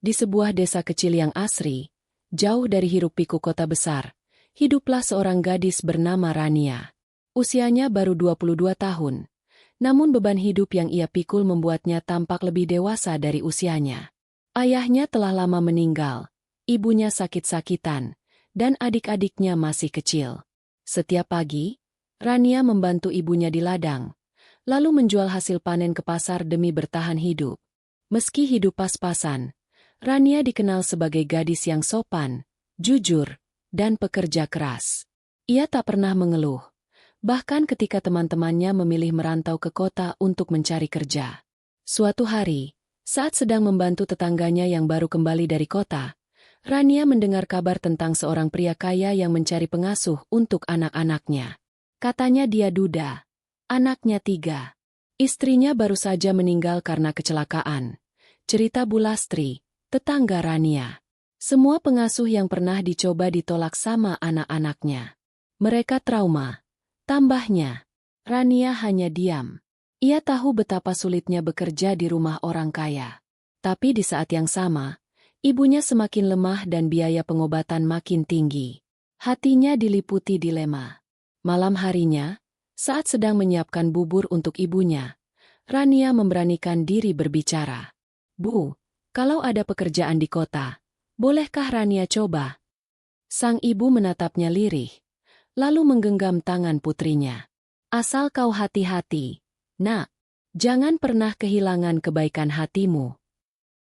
Di sebuah desa kecil yang asri, jauh dari hiruk-pikuk kota besar, hiduplah seorang gadis bernama Rania. Usianya baru 22 tahun, namun beban hidup yang ia pikul membuatnya tampak lebih dewasa dari usianya. Ayahnya telah lama meninggal, ibunya sakit-sakitan, dan adik-adiknya masih kecil. Setiap pagi, Rania membantu ibunya di ladang, lalu menjual hasil panen ke pasar demi bertahan hidup. Meski hidup pas-pasan, Rania dikenal sebagai gadis yang sopan, jujur, dan pekerja keras. Ia tak pernah mengeluh, bahkan ketika teman-temannya memilih merantau ke kota untuk mencari kerja. Suatu hari, saat sedang membantu tetangganya yang baru kembali dari kota, Rania mendengar kabar tentang seorang pria kaya yang mencari pengasuh untuk anak-anaknya. Katanya dia duda, anaknya 3. Istrinya baru saja meninggal karena kecelakaan. Cerita Bu Lastri, tetangga Rania. Semua pengasuh yang pernah dicoba ditolak sama anak-anaknya. Mereka trauma. Tambahnya, Rania hanya diam. Ia tahu betapa sulitnya bekerja di rumah orang kaya. Tapi di saat yang sama, ibunya semakin lemah dan biaya pengobatan makin tinggi. Hatinya diliputi dilema. Malam harinya, saat sedang menyiapkan bubur untuk ibunya, Rania memberanikan diri berbicara. "Bu, kalau ada pekerjaan di kota, bolehkah Rania coba?" Sang ibu menatapnya lirih, lalu menggenggam tangan putrinya. "Asal kau hati-hati, Nak. Jangan pernah kehilangan kebaikan hatimu."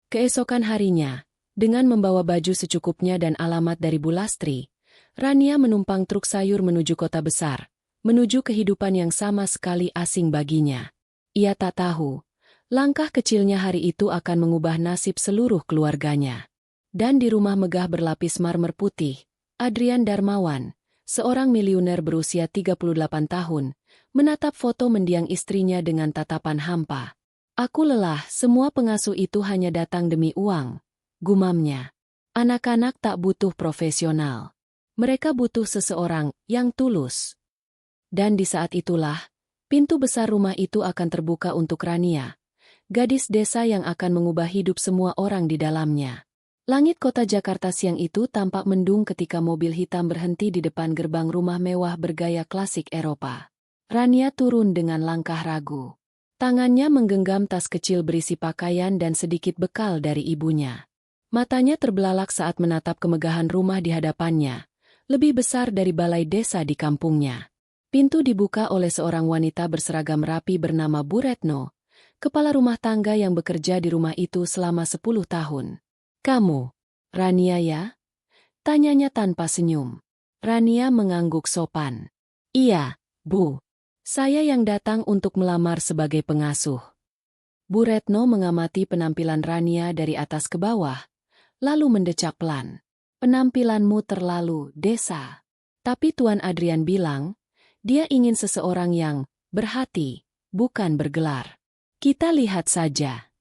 Keesokan harinya, dengan membawa baju secukupnya dan alamat dari Bu Lastri, Rania menumpang truk sayur menuju kota besar, menuju kehidupan yang sama sekali asing baginya. Ia tak tahu, langkah kecilnya hari itu akan mengubah nasib seluruh keluarganya. Dan di rumah megah berlapis marmer putih, Adrian Darmawan, seorang miliuner berusia 38 tahun, menatap foto mendiang istrinya dengan tatapan hampa. "Aku lelah, semua pengasuh itu hanya datang demi uang," gumamnya. "Anak-anak tak butuh profesional. Mereka butuh seseorang yang tulus." Dan di saat itulah, pintu besar rumah itu akan terbuka untuk Rania, gadis desa yang akan mengubah hidup semua orang di dalamnya. Langit kota Jakarta siang itu tampak mendung ketika mobil hitam berhenti di depan gerbang rumah mewah bergaya klasik Eropa. Rania turun dengan langkah ragu. Tangannya menggenggam tas kecil berisi pakaian dan sedikit bekal dari ibunya. Matanya terbelalak saat menatap kemegahan rumah di hadapannya, lebih besar dari balai desa di kampungnya. Pintu dibuka oleh seorang wanita berseragam rapi bernama Bu Retno, kepala rumah tangga yang bekerja di rumah itu selama 10 tahun. "Kamu, Rania ya?" tanyanya tanpa senyum. Rania mengangguk sopan. "Iya, Bu. Saya yang datang untuk melamar sebagai pengasuh." Bu Retno mengamati penampilan Rania dari atas ke bawah, lalu mendecap pelan. "Penampilanmu terlalu desa." Tapi Tuan Adrian bilang, dia ingin seseorang yang berhati, bukan bergelar. "Kita lihat saja."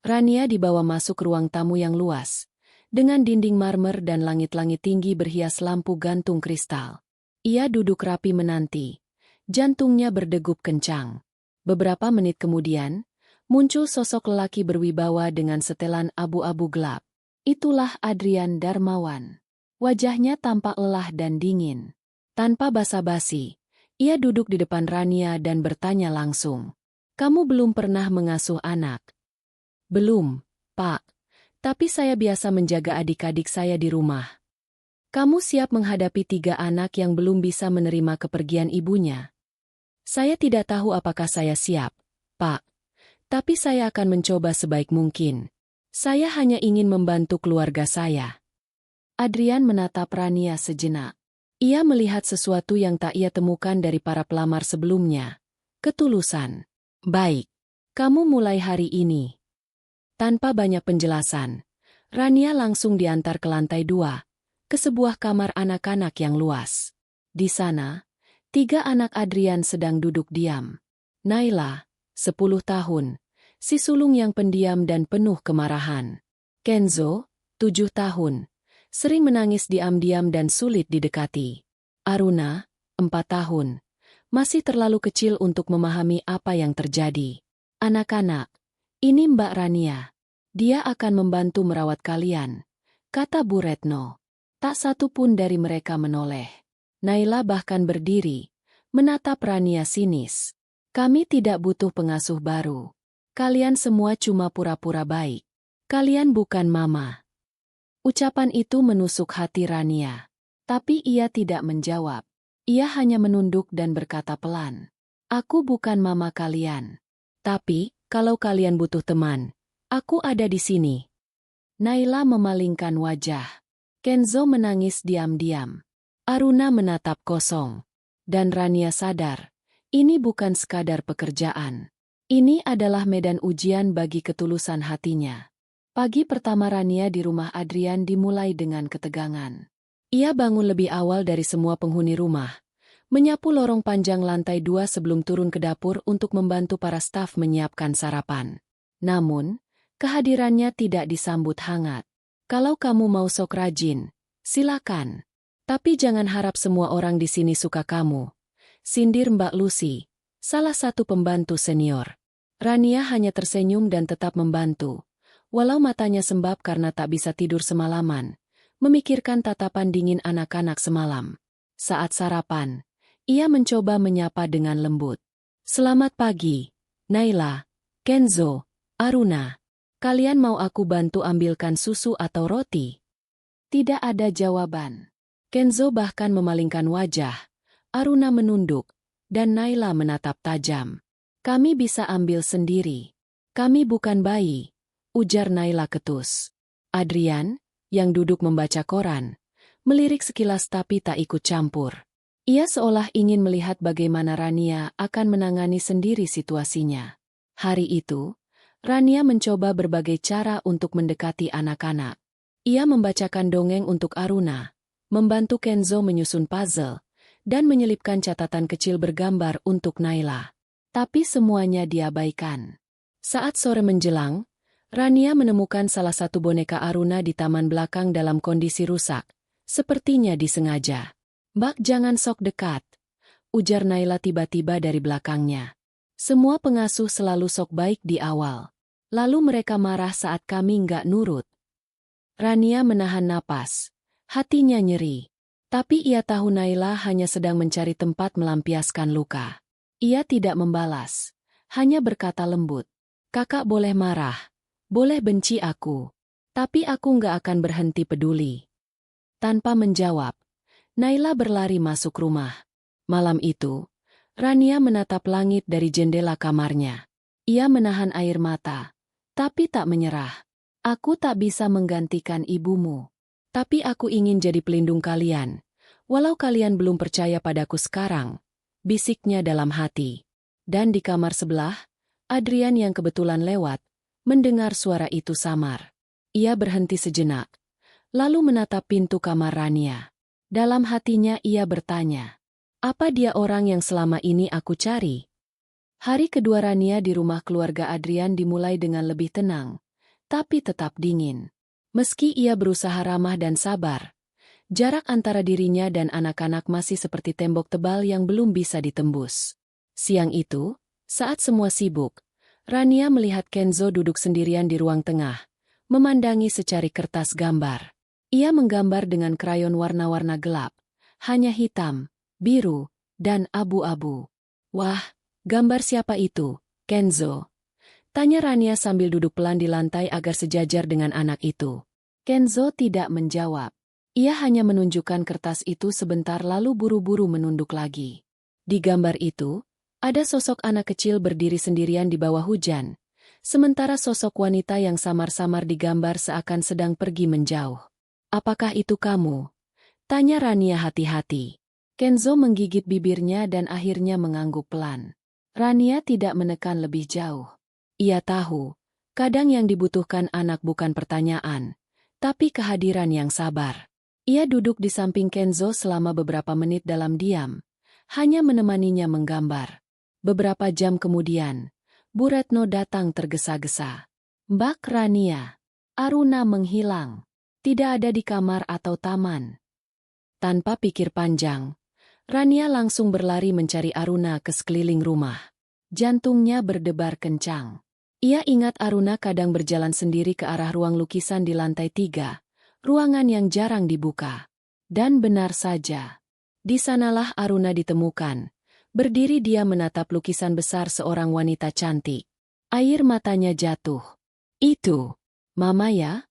Rania dibawa masuk ruang tamu yang luas, dengan dinding marmer dan langit-langit tinggi berhias lampu gantung kristal. Ia duduk rapi menanti, jantungnya berdegup kencang. Beberapa menit kemudian, muncul sosok lelaki berwibawa dengan setelan abu-abu gelap. Itulah Adrian Darmawan. Wajahnya tampak lelah dan dingin. Tanpa basa-basi, ia duduk di depan Rania dan bertanya langsung. "Kamu belum pernah mengasuh anak?" "Belum, Pak. Tapi saya biasa menjaga adik-adik saya di rumah." "Kamu siap menghadapi 3 anak yang belum bisa menerima kepergian ibunya?" "Saya tidak tahu apakah saya siap, Pak. Tapi saya akan mencoba sebaik mungkin. Saya hanya ingin membantu keluarga saya." Adrian menatap Rania sejenak. Ia melihat sesuatu yang tak ia temukan dari para pelamar sebelumnya. Ketulusan. "Baik. Kamu mulai hari ini." Tanpa banyak penjelasan, Rania langsung diantar ke lantai 2, ke sebuah kamar anak-anak yang luas. Di sana, 3 anak Adrian sedang duduk diam. Naila, 10 tahun, si sulung yang pendiam dan penuh kemarahan. Kenzo, 7 tahun, sering menangis diam-diam dan sulit didekati. Aruna, 4 tahun, masih terlalu kecil untuk memahami apa yang terjadi. "Anak-anak, ini Mbak Rania. Dia akan membantu merawat kalian, kata Bu Retno. Tak satu pun dari mereka menoleh. Naila bahkan berdiri, menatap Rania sinis. Kami tidak butuh pengasuh baru. Kalian semua cuma pura-pura baik. Kalian bukan mama. Ucapan itu menusuk hati Rania. Tapi ia tidak menjawab. Ia hanya menunduk dan berkata pelan. Aku bukan mama kalian. Tapi, kalau kalian butuh teman, aku ada di sini. Naila memalingkan wajah. Kenzo menangis diam-diam. Aruna menatap kosong. Dan Rania sadar, ini bukan sekadar pekerjaan. Ini adalah medan ujian bagi ketulusan hatinya. Pagi pertama Rania di rumah Adrian dimulai dengan ketegangan. Ia bangun lebih awal dari semua penghuni rumah. Menyapu lorong panjang lantai 2 sebelum turun ke dapur untuk membantu para staf menyiapkan sarapan. Namun, kehadirannya tidak disambut hangat. Kalau kamu mau sok rajin, silakan. Tapi jangan harap semua orang di sini suka kamu. Sindir Mbak Lucy, salah satu pembantu senior. Rania hanya tersenyum dan tetap membantu. Walau matanya sembab karena tak bisa tidur semalaman, memikirkan tatapan dingin anak-anak semalam. Saat sarapan, ia mencoba menyapa dengan lembut. Selamat pagi, Naila, Kenzo, Aruna. Kalian mau aku bantu ambilkan susu atau roti? Tidak ada jawaban. Kenzo bahkan memalingkan wajah. Aruna menunduk, dan Naila menatap tajam. Kami bisa ambil sendiri. Kami bukan bayi, ujar Naila ketus. Adrian, yang duduk membaca koran, melirik sekilas tapi tak ikut campur. Ia seolah ingin melihat bagaimana Rania akan menangani sendiri situasinya. Hari itu, Rania mencoba berbagai cara untuk mendekati anak-anak. Ia membacakan dongeng untuk Aruna, membantu Kenzo menyusun puzzle, dan menyelipkan catatan kecil bergambar untuk Naila. Tapi semuanya diabaikan. Saat sore menjelang, Rania menemukan salah satu boneka Aruna di taman belakang dalam kondisi rusak. Sepertinya disengaja. Mbak jangan sok dekat, ujar Naila tiba-tiba dari belakangnya. Semua pengasuh selalu sok baik di awal. Lalu mereka marah saat kami nggak nurut. Rania menahan napas. Hatinya nyeri. Tapi ia tahu Naila hanya sedang mencari tempat melampiaskan luka. Ia tidak membalas. Hanya berkata lembut. Kakak boleh marah. Boleh benci aku. Tapi aku nggak akan berhenti peduli. Tanpa menjawab, Naila berlari masuk rumah. Malam itu, Rania menatap langit dari jendela kamarnya. Ia menahan air mata, tapi tak menyerah. Aku tak bisa menggantikan ibumu. Tapi aku ingin jadi pelindung kalian. Walau kalian belum percaya padaku sekarang, bisiknya dalam hati. Dan di kamar sebelah, Adrian yang kebetulan lewat, mendengar suara itu samar. Ia berhenti sejenak, lalu menatap pintu kamar Rania. Dalam hatinya ia bertanya, apa dia orang yang selama ini aku cari? Hari kedua Rania di rumah keluarga Adrian dimulai dengan lebih tenang, tapi tetap dingin. Meski ia berusaha ramah dan sabar, jarak antara dirinya dan anak-anak masih seperti tembok tebal yang belum bisa ditembus. Siang itu, saat semua sibuk, Rania melihat Kenzo duduk sendirian di ruang tengah, memandangi secari kertas gambar. Ia menggambar dengan krayon warna-warna gelap, hanya hitam, biru, dan abu-abu. Wah, gambar siapa itu, Kenzo? Tanya Rania sambil duduk pelan di lantai agar sejajar dengan anak itu. Kenzo tidak menjawab. Ia hanya menunjukkan kertas itu sebentar lalu buru-buru menunduk lagi. Di gambar itu, ada sosok anak kecil berdiri sendirian di bawah hujan, sementara sosok wanita yang samar-samar digambar seakan sedang pergi menjauh. Apakah itu kamu? Tanya Rania hati-hati. Kenzo menggigit bibirnya dan akhirnya mengangguk pelan. Rania tidak menekan lebih jauh. Ia tahu, kadang yang dibutuhkan anak bukan pertanyaan, tapi kehadiran yang sabar. Ia duduk di samping Kenzo selama beberapa menit dalam diam, hanya menemaninya menggambar. Beberapa jam kemudian, Bu Retno datang tergesa-gesa. Mbak Rania. Aruna menghilang. Tidak ada di kamar atau taman. Tanpa pikir panjang, Rania langsung berlari mencari Aruna ke sekeliling rumah. Jantungnya berdebar kencang. Ia ingat Aruna kadang berjalan sendiri ke arah ruang lukisan di lantai 3, ruangan yang jarang dibuka. Dan benar saja. Di sanalah Aruna ditemukan. Berdiri dia menatap lukisan besar seorang wanita cantik. Air matanya jatuh. Itu, Mama ya?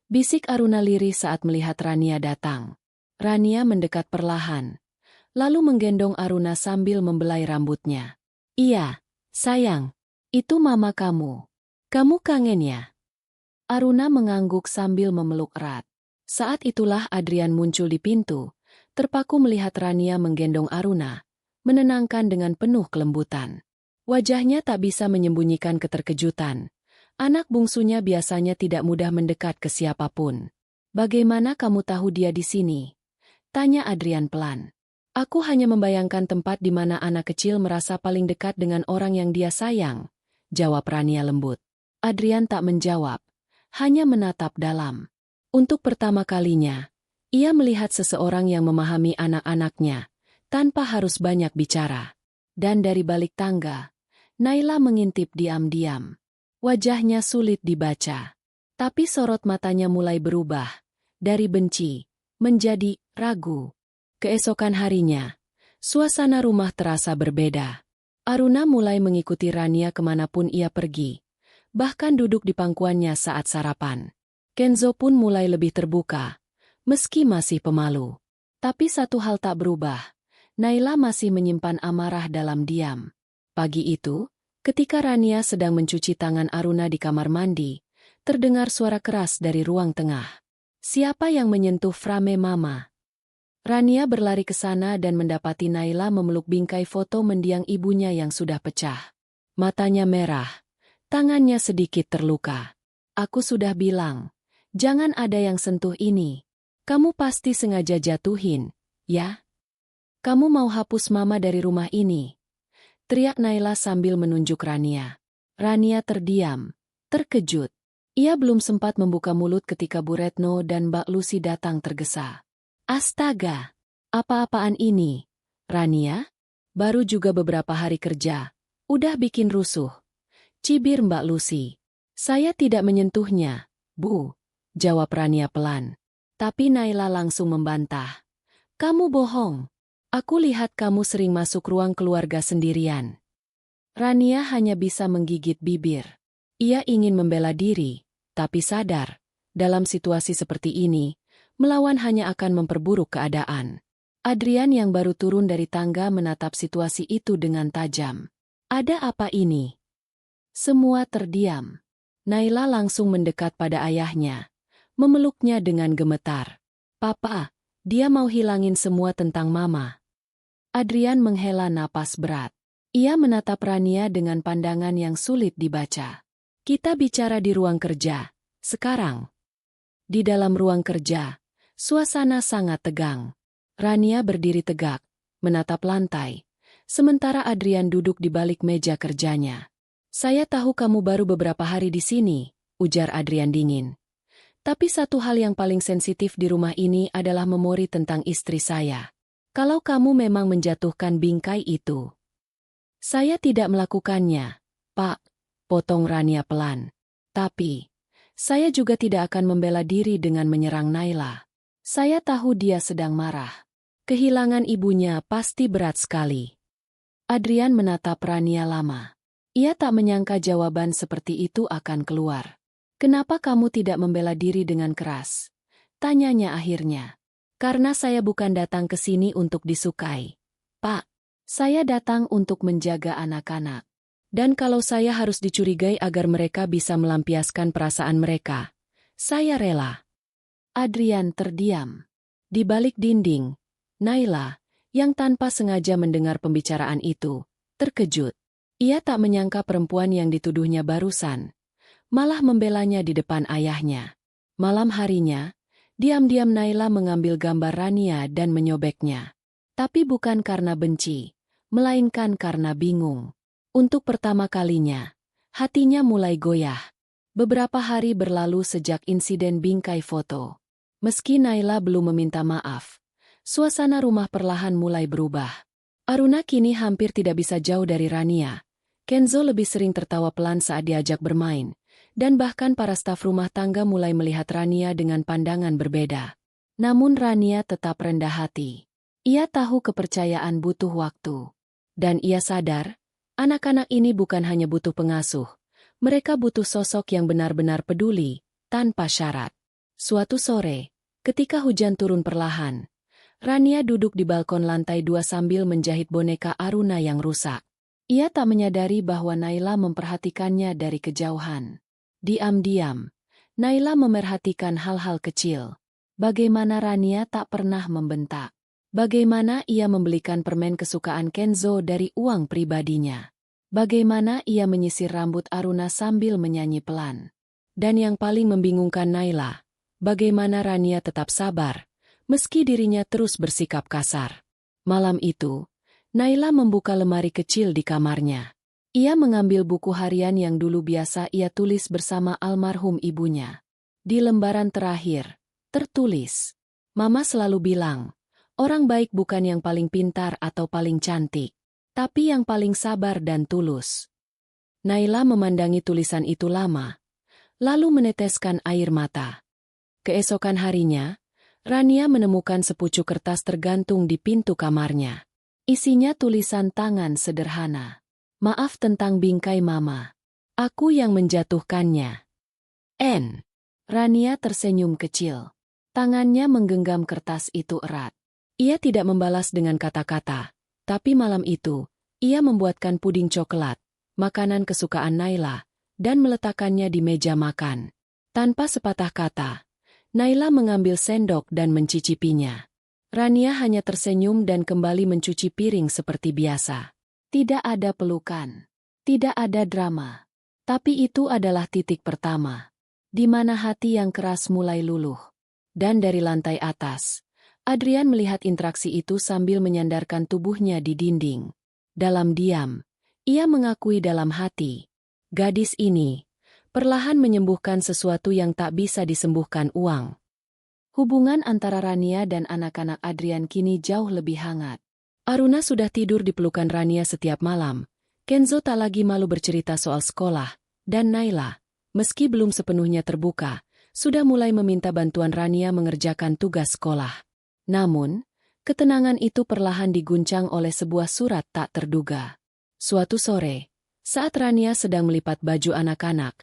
Bisik Aruna lirih saat melihat Rania datang. Rania mendekat perlahan, lalu menggendong Aruna sambil membelai rambutnya. Iya, sayang. Itu mama kamu. Kamu kangen ya? Aruna mengangguk sambil memeluk erat. Saat itulah Adrian muncul di pintu, terpaku melihat Rania menggendong Aruna, menenangkan dengan penuh kelembutan. Wajahnya tak bisa menyembunyikan keterkejutan. Anak bungsunya biasanya tidak mudah mendekat ke siapapun. Bagaimana kamu tahu dia di sini? Tanya Adrian pelan. Aku hanya membayangkan tempat di mana anak kecil merasa paling dekat dengan orang yang dia sayang. Jawab Rania lembut. Adrian tak menjawab, hanya menatap dalam. Untuk pertama kalinya, ia melihat seseorang yang memahami anak-anaknya, tanpa harus banyak bicara. Dan dari balik tangga, Naila mengintip diam-diam. Wajahnya sulit dibaca. Tapi sorot matanya mulai berubah, dari benci, menjadi ragu. Keesokan harinya, suasana rumah terasa berbeda. Aruna mulai mengikuti Rania kemanapun ia pergi, bahkan duduk di pangkuannya saat sarapan. Kenzo pun mulai lebih terbuka, meski masih pemalu. Tapi satu hal tak berubah, Naila masih menyimpan amarah dalam diam. Pagi itu, ketika Rania sedang mencuci tangan Aruna di kamar mandi, terdengar suara keras dari ruang tengah. Siapa yang menyentuh frame Mama? Rania berlari ke sana dan mendapati Naila memeluk bingkai foto mendiang ibunya yang sudah pecah. Matanya merah, tangannya sedikit terluka. Aku sudah bilang, jangan ada yang sentuh ini. Kamu pasti sengaja jatuhin, ya? Kamu mau hapus Mama dari rumah ini? Teriak Naila sambil menunjuk Rania. Rania terdiam, terkejut. Ia belum sempat membuka mulut ketika Bu Retno dan Mbak Lucy datang tergesa. Astaga, apa-apaan ini? Rania? Baru juga beberapa hari kerja. Udah bikin rusuh. Cibir Mbak Lucy. Saya tidak menyentuhnya, Bu. Jawab Rania pelan. Tapi Naila langsung membantah. Kamu bohong. Aku lihat kamu sering masuk ruang keluarga sendirian. Rania hanya bisa menggigit bibir. Ia ingin membela diri, tapi sadar, dalam situasi seperti ini, melawan hanya akan memperburuk keadaan. Adrian yang baru turun dari tangga menatap situasi itu dengan tajam. Ada apa ini? Semua terdiam. Naila langsung mendekat pada ayahnya, memeluknya dengan gemetar. Papa, dia mau hilangin semua tentang Mama. Adrian menghela napas berat. Ia menatap Rania dengan pandangan yang sulit dibaca. Kita bicara di ruang kerja, sekarang. Di dalam ruang kerja, suasana sangat tegang. Rania berdiri tegak, menatap lantai, sementara Adrian duduk di balik meja kerjanya. Saya tahu kamu baru beberapa hari di sini, ujar Adrian dingin. Tapi satu hal yang paling sensitif di rumah ini adalah memori tentang istri saya. Kalau kamu memang menjatuhkan bingkai itu. Saya tidak melakukannya, Pak, potong Rania pelan. Tapi, saya juga tidak akan membela diri dengan menyerang Naila. Saya tahu dia sedang marah. Kehilangan ibunya pasti berat sekali. Adrian menatap Rania lama. Ia tak menyangka jawaban seperti itu akan keluar. Kenapa kamu tidak membela diri dengan keras? Tanyanya akhirnya. Karena saya bukan datang ke sini untuk disukai. Pak, saya datang untuk menjaga anak-anak. Dan kalau saya harus dicurigai agar mereka bisa melampiaskan perasaan mereka, saya rela. Adrian terdiam. Di balik dinding, Naila, yang tanpa sengaja mendengar pembicaraan itu, terkejut. Ia tak menyangka perempuan yang dituduhnya barusan, malah membelanya di depan ayahnya. Malam harinya, diam-diam Naila mengambil gambar Rania dan menyobeknya. Tapi bukan karena benci, melainkan karena bingung. Untuk pertama kalinya, hatinya mulai goyah. Beberapa hari berlalu sejak insiden bingkai foto. Meski Naila belum meminta maaf, suasana rumah perlahan mulai berubah. Aruna kini hampir tidak bisa jauh dari Rania. Kenzo lebih sering tertawa pelan saat diajak bermain, dan bahkan para staf rumah tangga mulai melihat Rania dengan pandangan berbeda. Namun Rania tetap rendah hati. Ia tahu kepercayaan butuh waktu. Dan ia sadar, anak-anak ini bukan hanya butuh pengasuh, mereka butuh sosok yang benar-benar peduli, tanpa syarat. Suatu sore, ketika hujan turun perlahan, Rania duduk di balkon lantai 2 sambil menjahit boneka Aruna yang rusak. Ia tak menyadari bahwa Naila memperhatikannya dari kejauhan. Diam-diam, Naila memerhatikan hal-hal kecil. Bagaimana Rania tak pernah membentak. Bagaimana ia membelikan permen kesukaan Kenzo dari uang pribadinya. Bagaimana ia menyisir rambut Aruna sambil menyanyi pelan. Dan yang paling membingungkan Naila, bagaimana Rania tetap sabar, meski dirinya terus bersikap kasar. Malam itu, Naila membuka lemari kecil di kamarnya. Ia mengambil buku harian yang dulu biasa ia tulis bersama almarhum ibunya. Di lembaran terakhir, tertulis, "Mama selalu bilang, orang baik bukan yang paling pintar atau paling cantik, tapi yang paling sabar dan tulus." Naila memandangi tulisan itu lama, lalu meneteskan air mata. Keesokan harinya, Rania menemukan sepucuk kertas tergantung di pintu kamarnya. Isinya tulisan tangan sederhana. "Maaf tentang bingkai Mama. Aku yang menjatuhkannya. N." Rania tersenyum kecil. Tangannya menggenggam kertas itu erat. Ia tidak membalas dengan kata-kata, tapi malam itu, ia membuatkan puding coklat, makanan kesukaan Naila, dan meletakkannya di meja makan. Tanpa sepatah kata, Naila mengambil sendok dan mencicipinya. Rania hanya tersenyum dan kembali mencuci piring seperti biasa. Tidak ada pelukan. Tidak ada drama. Tapi itu adalah titik pertama, di mana hati yang keras mulai luluh. Dan dari lantai atas, Adrian melihat interaksi itu sambil menyandarkan tubuhnya di dinding. Dalam diam, ia mengakui dalam hati, gadis ini perlahan menyembuhkan sesuatu yang tak bisa disembuhkan uang. Hubungan antara Rania dan anak-anak Adrian kini jauh lebih hangat. Aruna sudah tidur di pelukan Rania setiap malam. Kenzo tak lagi malu bercerita soal sekolah. Dan Naila, meski belum sepenuhnya terbuka, sudah mulai meminta bantuan Rania mengerjakan tugas sekolah. Namun, ketenangan itu perlahan diguncang oleh sebuah surat tak terduga. Suatu sore, saat Rania sedang melipat baju anak-anak,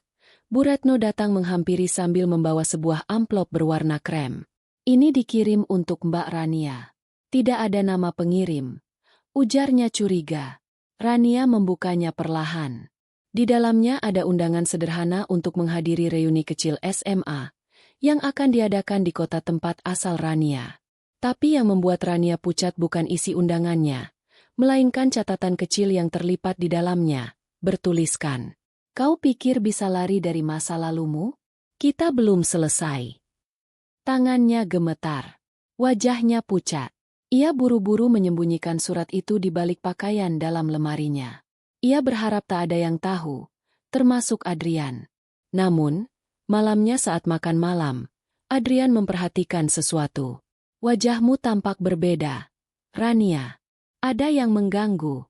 Bu Retno datang menghampiri sambil membawa sebuah amplop berwarna krem. "Ini dikirim untuk Mbak Rania." "Tidak ada nama pengirim," ujarnya curiga. Rania membukanya perlahan. Di dalamnya ada undangan sederhana untuk menghadiri reuni kecil SMA, yang akan diadakan di kota tempat asal Rania. Tapi yang membuat Rania pucat bukan isi undangannya, melainkan catatan kecil yang terlipat di dalamnya, bertuliskan, "Kau pikir bisa lari dari masa lalumu? Kita belum selesai." Tangannya gemetar. Wajahnya pucat. Ia buru-buru menyembunyikan surat itu di balik pakaian dalam lemarinya. Ia berharap tak ada yang tahu, termasuk Adrian. Namun, malamnya saat makan malam, Adrian memperhatikan sesuatu. "Wajahmu tampak berbeda, Rania. Ada yang mengganggu."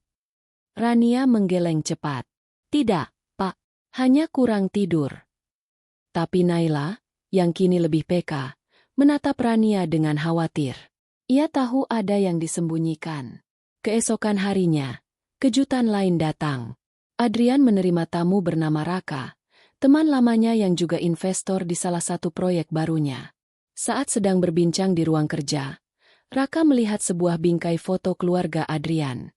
Rania menggeleng cepat. "Tidak, Pak. Hanya kurang tidur." Tapi Naila, yang kini lebih peka, menatap Rania dengan khawatir. Ia tahu ada yang disembunyikan. Keesokan harinya, kejutan lain datang. Adrian menerima tamu bernama Raka, teman lamanya yang juga investor di salah satu proyek barunya. Saat sedang berbincang di ruang kerja, Raka melihat sebuah bingkai foto keluarga Adrian.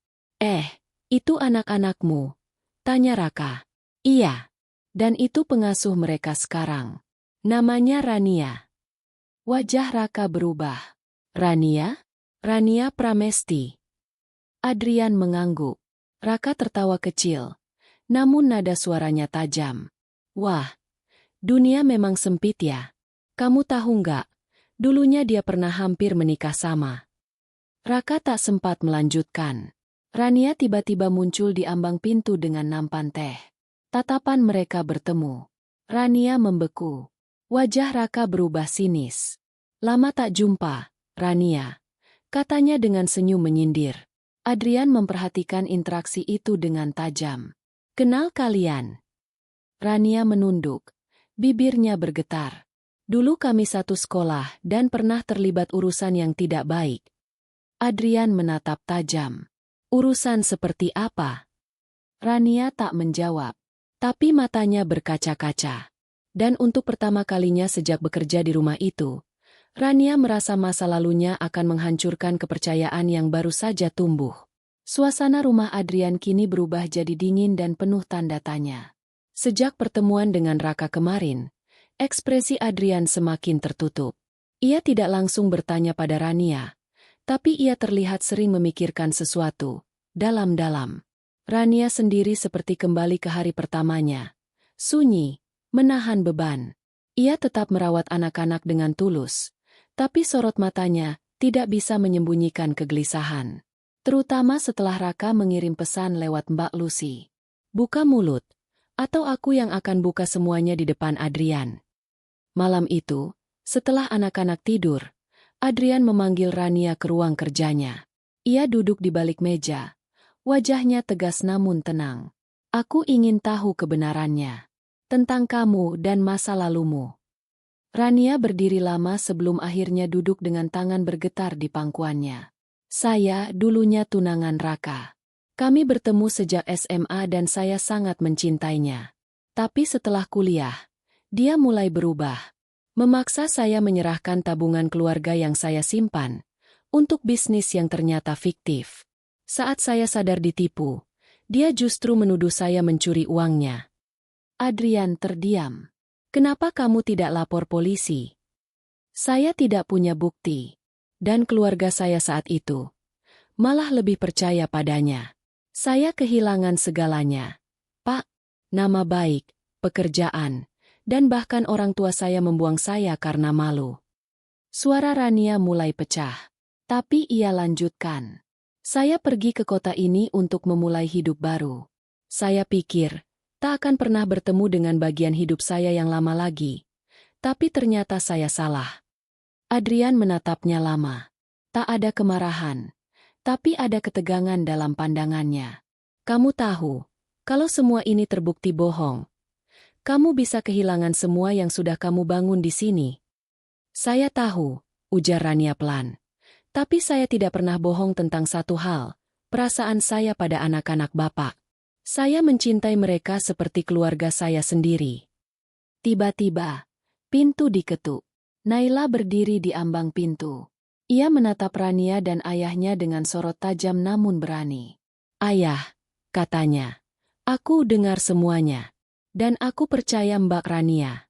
Itu anak-anakmu?" tanya Raka. "Iya. Dan itu pengasuh mereka sekarang. Namanya Rania." Wajah Raka berubah. "Rania? Rania Pramesti?" Adrian mengangguk. Raka tertawa kecil, namun nada suaranya tajam. "Wah, dunia memang sempit ya. Kamu tahu nggak, dulunya dia pernah hampir menikah sama." Raka tak sempat melanjutkan. Rania tiba-tiba muncul di ambang pintu dengan nampan teh. Tatapan mereka bertemu. Rania membeku. Wajah Raka berubah sinis. "Lama tak jumpa, Rania," katanya dengan senyum menyindir. Adrian memperhatikan interaksi itu dengan tajam. Kenal kalian? Rania menunduk. Bibirnya bergetar. Dulu kami satu sekolah dan pernah terlibat urusan yang tidak baik. Adrian menatap tajam. Urusan seperti apa? Rania tak menjawab. Tapi matanya berkaca-kaca. Dan untuk pertama kalinya sejak bekerja di rumah itu, Rania merasa masa lalunya akan menghancurkan kepercayaan yang baru saja tumbuh. Suasana rumah Adrian kini berubah jadi dingin dan penuh tanda tanya. Sejak pertemuan dengan Raka kemarin, ekspresi Adrian semakin tertutup. Ia tidak langsung bertanya pada Rania, tapi ia terlihat sering memikirkan sesuatu, dalam-dalam. Rania sendiri seperti kembali ke hari pertamanya. Sunyi, menahan beban. Ia tetap merawat anak-anak dengan tulus, tapi sorot matanya tidak bisa menyembunyikan kegelisahan. Terutama setelah Raka mengirim pesan lewat Mbak Lucy. Buka mulut, atau aku yang akan buka semuanya di depan Adrian. Malam itu, setelah anak-anak tidur, Adrian memanggil Rania ke ruang kerjanya. Ia duduk di balik meja. Wajahnya tegas namun tenang. Aku ingin tahu kebenarannya. Tentang kamu dan masa lalumu. Rania berdiri lama sebelum akhirnya duduk dengan tangan bergetar di pangkuannya. Saya dulunya tunangan Raka. Kami bertemu sejak SMA dan saya sangat mencintainya. Tapi setelah kuliah, dia mulai berubah. Memaksa saya menyerahkan tabungan keluarga yang saya simpan untuk bisnis yang ternyata fiktif. Saat saya sadar ditipu, dia justru menuduh saya mencuri uangnya. Adrian terdiam. Kenapa kamu tidak lapor polisi? Saya tidak punya bukti. Dan keluarga saya saat itu malah lebih percaya padanya. Saya kehilangan segalanya. Pak, nama baik, pekerjaan, dan bahkan orang tua saya membuang saya karena malu. Suara Rania mulai pecah. Tapi ia lanjutkan. Saya pergi ke kota ini untuk memulai hidup baru. Saya pikir, tak akan pernah bertemu dengan bagian hidup saya yang lama lagi. Tapi ternyata saya salah. Adrian menatapnya lama. Tak ada kemarahan. Tapi ada ketegangan dalam pandangannya. Kamu tahu, kalau semua ini terbukti bohong, kamu bisa kehilangan semua yang sudah kamu bangun di sini. Saya tahu, ujar Rania pelan. Tapi saya tidak pernah bohong tentang satu hal, perasaan saya pada anak-anak Bapak. Saya mencintai mereka seperti keluarga saya sendiri. Tiba-tiba, pintu diketuk. Naila berdiri di ambang pintu. Ia menatap Rania dan ayahnya dengan sorot tajam namun berani. Ayah, katanya. Aku dengar semuanya. Dan aku percaya Mbak Rania.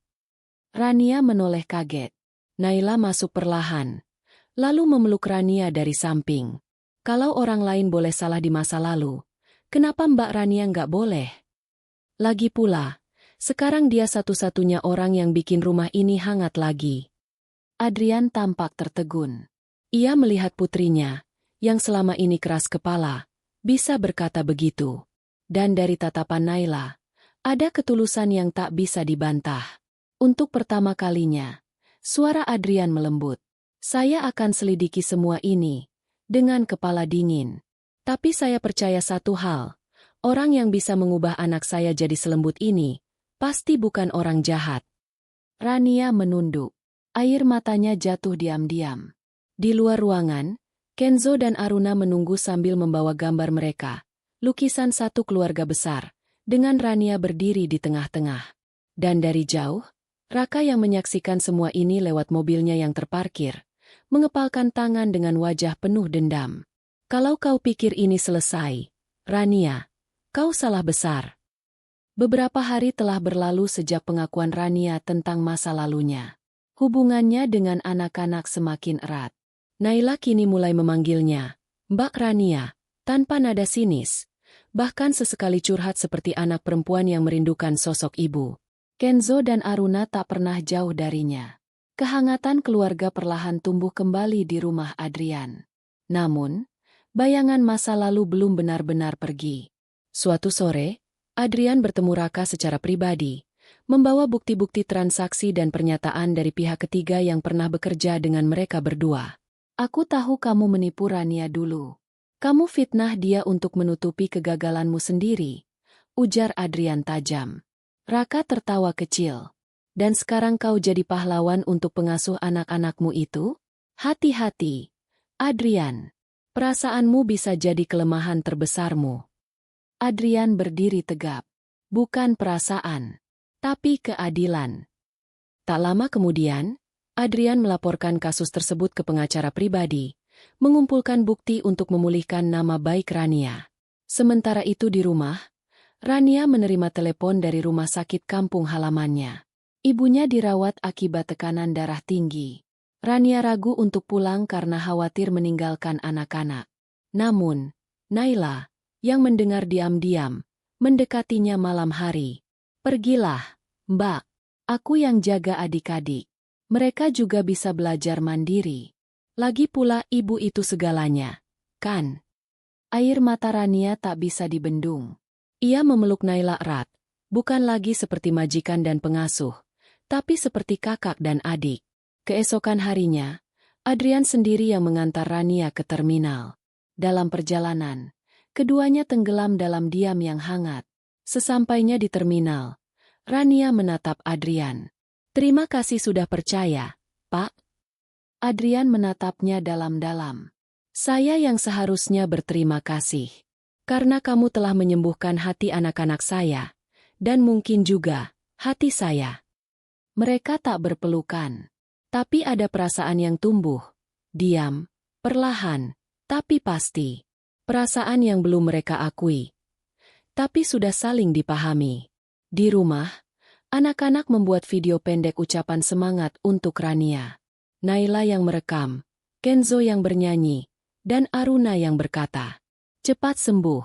Rania menoleh kaget. Naila masuk perlahan. Lalu memeluk Rania dari samping. Kalau orang lain boleh salah di masa lalu, kenapa Mbak Rania nggak boleh? Lagi pula, sekarang dia satu-satunya orang yang bikin rumah ini hangat lagi. Adrian tampak tertegun. Ia melihat putrinya, yang selama ini keras kepala, bisa berkata begitu. Dan dari tatapan Naila, ada ketulusan yang tak bisa dibantah. Untuk pertama kalinya, suara Adrian melembut. Saya akan selidiki semua ini, dengan kepala dingin. Tapi saya percaya satu hal, orang yang bisa mengubah anak saya jadi selembut ini, pasti bukan orang jahat. Rania menunduk. Air matanya jatuh diam-diam. Di luar ruangan, Kenzo dan Aruna menunggu sambil membawa gambar mereka, lukisan satu keluarga besar, dengan Rania berdiri di tengah-tengah. Dan dari jauh, Raka yang menyaksikan semua ini lewat mobilnya yang terparkir, mengepalkan tangan dengan wajah penuh dendam. Kalau kau pikir ini selesai, Rania, kau salah besar. Beberapa hari telah berlalu sejak pengakuan Rania tentang masa lalunya. Hubungannya dengan anak-anak semakin erat. Naila kini mulai memanggilnya Mbak Rania, tanpa nada sinis, bahkan sesekali curhat seperti anak perempuan yang merindukan sosok ibu. Kenzo dan Aruna tak pernah jauh darinya. Kehangatan keluarga perlahan tumbuh kembali di rumah Adrian. Namun, bayangan masa lalu belum benar-benar pergi. Suatu sore, Adrian bertemu Raka secara pribadi, membawa bukti-bukti transaksi dan pernyataan dari pihak ketiga yang pernah bekerja dengan mereka berdua. Aku tahu kamu menipu Rania dulu. Kamu fitnah dia untuk menutupi kegagalanmu sendiri. ujar Adrian tajam. Raka tertawa kecil. Dan sekarang kau jadi pahlawan untuk pengasuh anak-anakmu itu? Hati-hati, Adrian. Perasaanmu bisa jadi kelemahan terbesarmu. Adrian berdiri tegap. Bukan perasaan, tapi keadilan. Tak lama kemudian, Adrian melaporkan kasus tersebut ke pengacara pribadi, mengumpulkan bukti untuk memulihkan nama baik Rania. Sementara itu di rumah, Rania menerima telepon dari rumah sakit kampung halamannya. Ibunya dirawat akibat tekanan darah tinggi. Rania ragu untuk pulang karena khawatir meninggalkan anak-anak. Namun, Naila, yang mendengar diam-diam, mendekatinya malam hari. Pergilah, Mbak. Aku yang jaga adik-adik. Mereka juga bisa belajar mandiri. Lagi pula ibu itu segalanya, kan? Air mata Rania tak bisa dibendung. Ia memeluk Naila erat, bukan lagi seperti majikan dan pengasuh, tapi seperti kakak dan adik. Keesokan harinya, Adrian sendiri yang mengantar Rania ke terminal. Dalam perjalanan, keduanya tenggelam dalam diam yang hangat. Sesampainya di terminal, Rania menatap Adrian. Terima kasih sudah percaya, Pak. Adrian menatapnya dalam-dalam. Saya yang seharusnya berterima kasih. Karena kamu telah menyembuhkan hati anak-anak saya, dan mungkin juga hati saya. Mereka tak berpelukan. Tapi ada perasaan yang tumbuh, diam, perlahan, tapi pasti. Perasaan yang belum mereka akui. Tapi sudah saling dipahami. Di rumah, anak-anak membuat video pendek ucapan semangat untuk Rania. Naila yang merekam, Kenzo yang bernyanyi, dan Aruna yang berkata, "Cepat sembuh,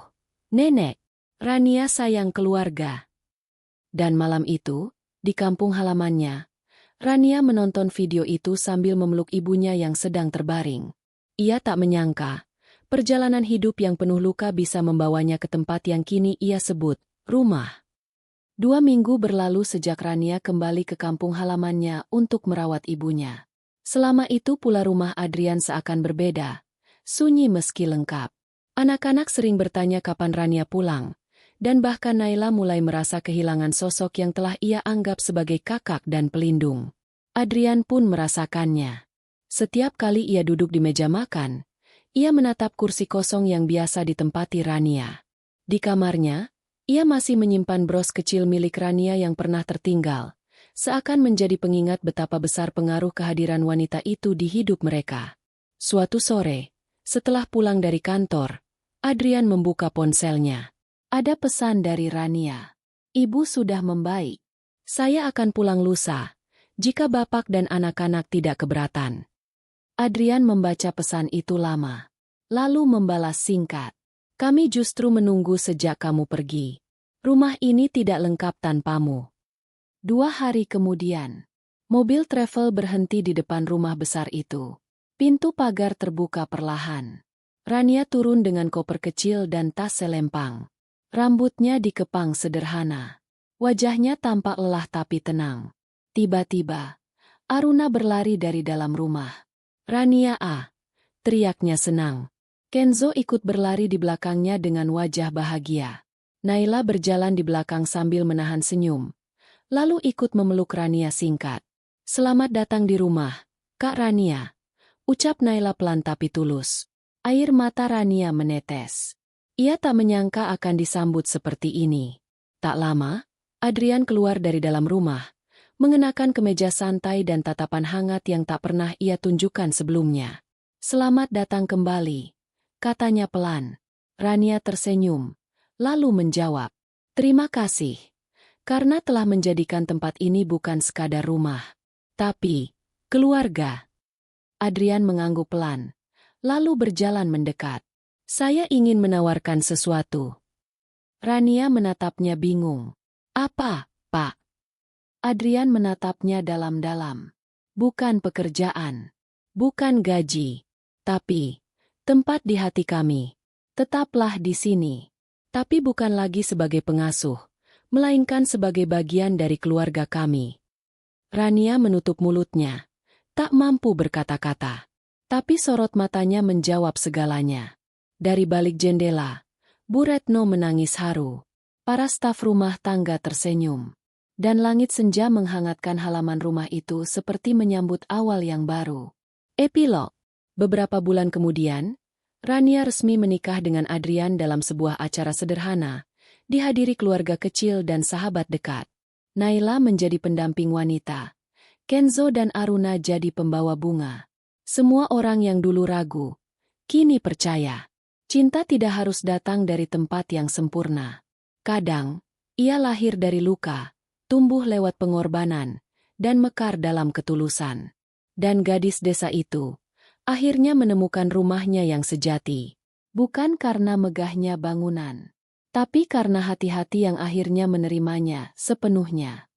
Nenek. Rania sayang keluarga." Dan malam itu, di kampung halamannya, Rania menonton video itu sambil memeluk ibunya yang sedang terbaring. Ia tak menyangka, perjalanan hidup yang penuh luka bisa membawanya ke tempat yang kini ia sebut rumah. 2 minggu berlalu sejak Rania kembali ke kampung halamannya untuk merawat ibunya. Selama itu pula rumah Adrian seakan berbeda, sunyi meski lengkap. Anak-anak sering bertanya kapan Rania pulang, dan bahkan Naila mulai merasa kehilangan sosok yang telah ia anggap sebagai kakak dan pelindung. Adrian pun merasakannya. Setiap kali ia duduk di meja makan, ia menatap kursi kosong yang biasa ditempati Rania. Di kamarnya, ia masih menyimpan bros kecil milik Rania yang pernah tertinggal, seakan menjadi pengingat betapa besar pengaruh kehadiran wanita itu di hidup mereka. Suatu sore, setelah pulang dari kantor, Adrian membuka ponselnya. Ada pesan dari Rania. "Ibu sudah membaik. Saya akan pulang lusa, jika bapak dan anak-anak tidak keberatan." Adrian membaca pesan itu lama, lalu membalas singkat. "Kami justru menunggu sejak kamu pergi. Rumah ini tidak lengkap tanpamu." 2 hari kemudian, mobil travel berhenti di depan rumah besar itu. Pintu pagar terbuka perlahan. Rania turun dengan koper kecil dan tas selempang. Rambutnya dikepang sederhana. Wajahnya tampak lelah tapi tenang. Tiba-tiba, Aruna berlari dari dalam rumah. "Rania ah!" teriaknya senang. Kenzo ikut berlari di belakangnya dengan wajah bahagia. Naila berjalan di belakang sambil menahan senyum. Lalu ikut memeluk Rania singkat. "Selamat datang di rumah, Kak Rania," ucap Naila pelan tapi tulus. Air mata Rania menetes. Ia tak menyangka akan disambut seperti ini. Tak lama, Adrian keluar dari dalam rumah, mengenakan kemeja santai dan tatapan hangat yang tak pernah ia tunjukkan sebelumnya. "Selamat datang kembali," katanya pelan. Rania tersenyum, lalu menjawab, "Terima kasih, karena telah menjadikan tempat ini bukan sekadar rumah, tapi keluarga." Adrian mengangguk pelan, lalu berjalan mendekat. "Saya ingin menawarkan sesuatu." Rania menatapnya bingung. "Apa, Pak?" Adrian menatapnya dalam-dalam. "Bukan pekerjaan, bukan gaji, tapi tempat di hati kami. Tetaplah di sini. Tapi bukan lagi sebagai pengasuh, melainkan sebagai bagian dari keluarga kami." Rania menutup mulutnya, tak mampu berkata-kata. Tapi sorot matanya menjawab segalanya. Dari balik jendela, Bu Retno menangis haru. Para staf rumah tangga tersenyum. Dan langit senja menghangatkan halaman rumah itu seperti menyambut awal yang baru. Epilog. Beberapa bulan kemudian, Rania resmi menikah dengan Adrian dalam sebuah acara sederhana, dihadiri keluarga kecil dan sahabat dekat. Naila menjadi pendamping wanita. Kenzo dan Aruna jadi pembawa bunga. Semua orang yang dulu ragu, kini percaya. Cinta tidak harus datang dari tempat yang sempurna. Kadang, ia lahir dari luka, tumbuh lewat pengorbanan, dan mekar dalam ketulusan. Dan gadis desa itu, akhirnya menemukan rumahnya yang sejati. Bukan karena megahnya bangunan, tapi karena hati-hati yang akhirnya menerimanya sepenuhnya.